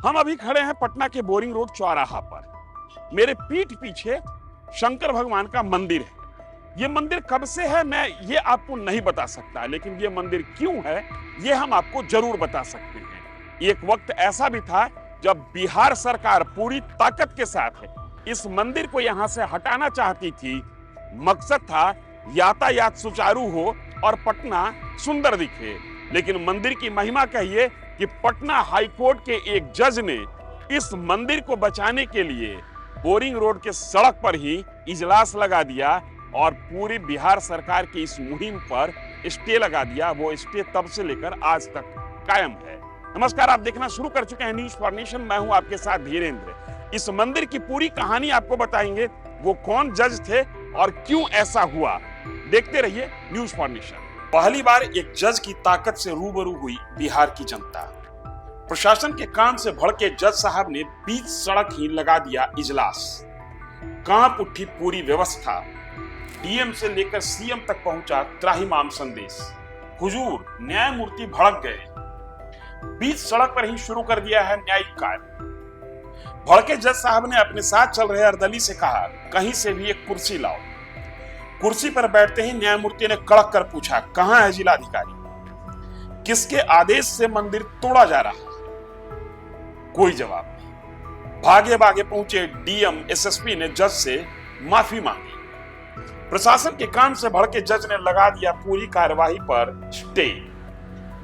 हम अभी खड़े हैं पटना के बोरिंग रोड चौराहा पर। मेरे पीठ पीछे शंकर भगवान का मंदिर है। ये मंदिर कब से है मैं ये आपको नहीं बता सकता, लेकिन ये मंदिर क्यों है ये हम आपको जरूर बता सकते हैं। एक वक्त ऐसा भी था जब बिहार सरकार पूरी ताकत के साथ इस मंदिर को यहां से हटाना चाहती थी। मकसद था यातायात सुचारू हो और पटना सुंदर दिखे। लेकिन मंदिर की महिमा कहिए कि पटना हाईकोर्ट के एक जज ने इस मंदिर को बचाने के लिए बोरिंग रोड के सड़क पर ही इजलास लगा दिया और पूरी बिहार सरकार की इस मुहिम पर स्टे लगा दिया। वो स्टे तब से लेकर आज तक कायम है। नमस्कार, आप देखना शुरू कर चुके हैं न्यूज फॉर नेशन। मैं हूं आपके साथ धीरेन्द्र। इस मंदिर की पूरी कहानी आपको बताएंगे, वो कौन जज थे और क्यों ऐसा हुआ। देखते रहिए न्यूज फॉर नेशन। पहली बार एक जज की ताकत से रूबरू हुई बिहार की जनता। प्रशासन के काम से भड़के जज साहब ने बीच सड़क ही लगा दिया इजलास। कांप उठी पूरी व्यवस्था। डीएम से लेकर सीएम तक पहुंचा त्राहिमाम संदेश। हुजूर, न्यायमूर्ति भड़क गए। बीच सड़क पर ही शुरू कर दिया है न्यायिक कार्य। भड़के जज साहब ने अपने साथ चल रहे अर्दली से कहा, कहीं से भी एक कुर्सी लाओ। कुर्सी पर बैठते ही न्यायमूर्ति ने कड़क कर पूछा, कहां है जिलाधिकारी? किसके आदेश से मंदिर तोड़ा जा रहा है? कोई जवाब नहीं। भागे भागे पहुंचे डीएम एसएसपी ने जज से माफी मांगी। प्रशासन के काम से भड़के जज ने लगा दिया पूरी कार्यवाही पर स्टे।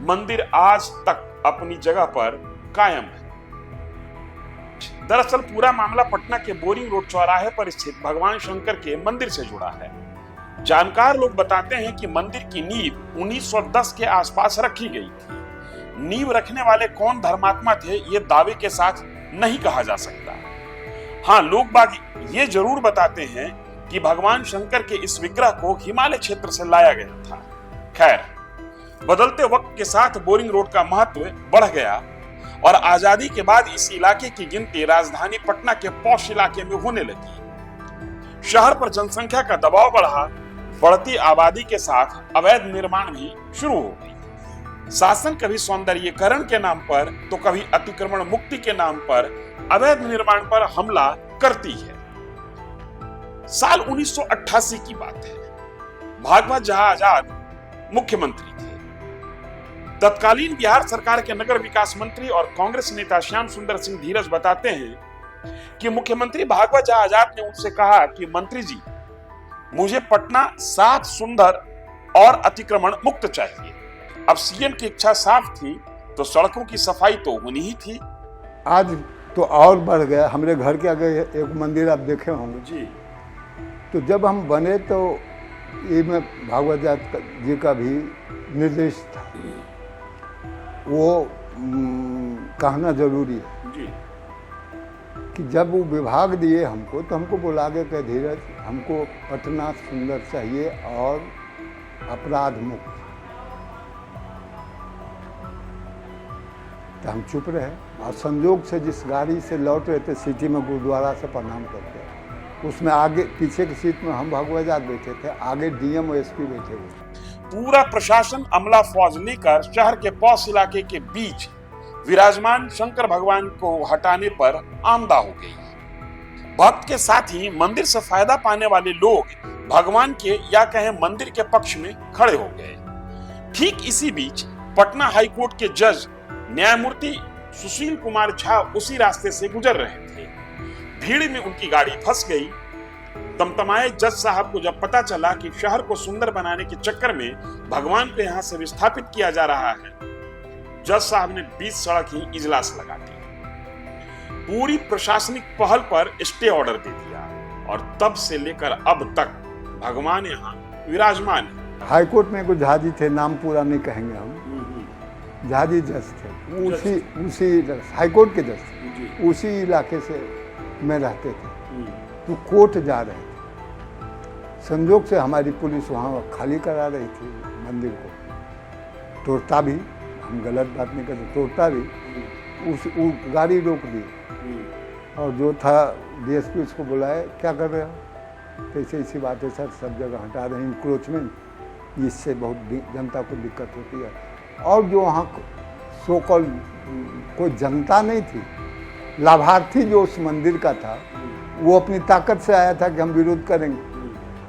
मंदिर आज तक अपनी जगह पर कायम है। दरअसल पूरा मामला पटना के बोरिंग रोड चौराहे पर स्थित भगवान शंकर के मंदिर से जुड़ा है। जानकार लोग बताते हैं कि मंदिर की नींव 1910 के आसपास रखी गई थी। नींव रखने वाले कौन धर्मात्मा थे ये दावे के साथ नहीं कहा जा सकता। हाँ, लोग बाग ये जरूर बताते हैं कि भगवान शंकर के इस विग्रह को हिमालय क्षेत्र से लाया गया था। खैर, बदलते वक्त के साथ बोरिंग रोड का महत्व बढ़ गया और आजादी के बाद इस इलाके की गिनती राजधानी पटना के पौष इलाके में होने लगी। शहर पर जनसंख्या का दबाव बढ़ा। बढ़ती आबादी के साथ अवैध निर्माण भी शुरू हो गई। शासन कभी सौंदर्यीकरण के नाम पर तो कभी अतिक्रमण मुक्ति के नाम पर अवैध निर्माण पर हमला करती है। साल 1988 की बात है। भागवत जहां आजाद मुख्यमंत्री थे। तत्कालीन बिहार सरकार के नगर विकास मंत्री और कांग्रेस नेता श्याम सुंदर सिंह धीरज बताते हैं कि मुख्यमंत्री भागवत जहां आजाद ने उनसे कहा कि मंत्री जी, मुझे पटना साफ, सुंदर और अतिक्रमण मुक्त चाहिए। अब सीएम की इच्छा साफ थी तो सड़कों की सफाई तो होनी ही थी। आज तो और बढ़ गया। हमारे घर के आगे एक मंदिर आप देखे होंगे जी। तो जब हम बने तो ये में भागवत जी का भी निर्देश था। वो कहना जरूरी है जी कि जब वो विभाग दिए हमको तो हमको बुला के कहे, धीरज, हमको पटना सुंदर चाहिए और अपराध मुक्त। तो हम चुप रहे और संजोग से जिस गाड़ी से लौट रहे थे सिटी में गुरुद्वारा से प्रणाम करके, उसमें आगे पीछे की सीट में हम भागवत बैठे थे, आगे डीएम और एसपी बैठे हुए। पूरा प्रशासन अमला फौज लेकर शहर के पौष इलाके के बीच विराजमान शंकर भगवान को हटाने पर आमदा हो गई। भक्त के साथ ही मंदिर से फायदा पाने वाले लोग भगवान के या कहें मंदिर के पक्ष में खड़े हो गए। ठीक इसी बीच पटना हाईकोर्ट के जज न्यायमूर्ति सुशील कुमार झा उसी रास्ते से गुजर रहे थे। भीड़ में उनकी गाड़ी फंस गई। तमतमाए जज साहब को जब पता चला कि शहर को सुंदर बनाने के चक्कर में भगवान को यहां से विस्थापित किया जा रहा है, जज साहब ने बीच सड़क ही इजलास लगा दिया। पूरी प्रशासनिक पहल पर स्टे ऑर्डर दे दिया और तब से लेकर अब तक भगवान यहाँ विराजमान है। हाईकोर्ट में कुछ झाजी थे, नाम पूरा नहीं कहेंगे हम, झाजी जज थे। उसी हाईकोर्ट के जज थे, उसी इलाके से में रहते थे। तो कोर्ट जा रहे थे। संजोग से हमारी पुलिस वहाँ खाली करा रही थी मंदिर को। तोड़ता भी, हम गलत बात नहीं करते, तोड़ता भी उस गाड़ी रोक दी और जो था डीएसपी उसको बुलाए, क्या कर रहे हो? तो ऐसी बात है सर, सब जगह हटा रहे हैं इंक्रोचमेंट, इससे बहुत जनता को दिक्कत होती है। और जो वहाँ सो कॉल कोई जनता नहीं थी, लाभार्थी जो उस मंदिर का था वो अपनी ताकत से आया था कि हम विरोध करेंगे।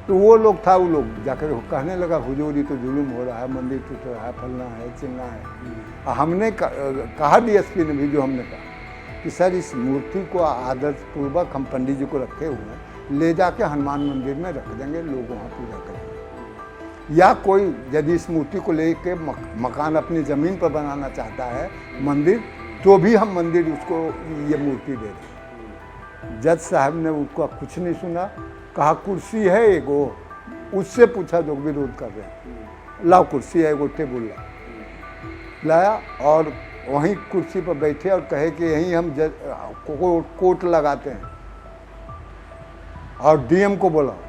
तो वो लोग जाकर कहने लगा हुजूर ये तो जुल्म हो रहा है, मंदिर टूट रहा है, फलना है चिलना है। हमने कहा डीएसपी ने भी, जो हमने कहा कि सर इस मूर्ति को आदर्शपूर्वक हम पंडित जी को रखे हुए हैं, ले जाके हनुमान मंदिर में रख देंगे, लोग वहाँ पूजा करेंगे। या कोई यदि इस मूर्ति को लेके मकान अपनी ज़मीन पर बनाना चाहता है मंदिर, तो भी हम मंदिर उसको ये मूर्ति दे दें। जज साहब ने उसका कुछ नहीं सुना, कहा कुर्सी है एगो, उससे पूछा जो विरोध कर रहे हैं, लाओ कुर्सी है एगो, टेबल लाया और वहीं कुर्सी पर बैठे और कहे कि यहीं हम कोर्ट लगाते हैं। और डीएम को बुलाओ।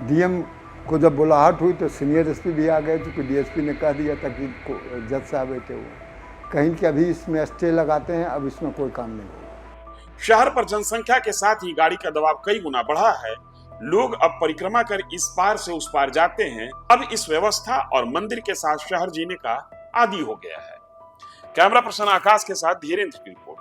डीएम को जब बुलाहट हुई तो सीनियर एसपी भी आ गए, क्योंकि डीएसपी ने कह दिया था कि जज साहब बैठे हुए कहीं कि अभी इसमें स्टे लगाते हैं, अब इसमें कोई काम नहीं होगा। शहर पर जनसंख्या के साथ ही गाड़ी का दबाव कई गुना बढ़ा है। लोग अब परिक्रमा कर इस पार से उस पार जाते हैं। अब इस व्यवस्था और मंदिर के साथ शहर जीने का आदी हो गया है। कैमरा पर्सन आकाश के साथ धीरेन्द्र की रिपोर्ट।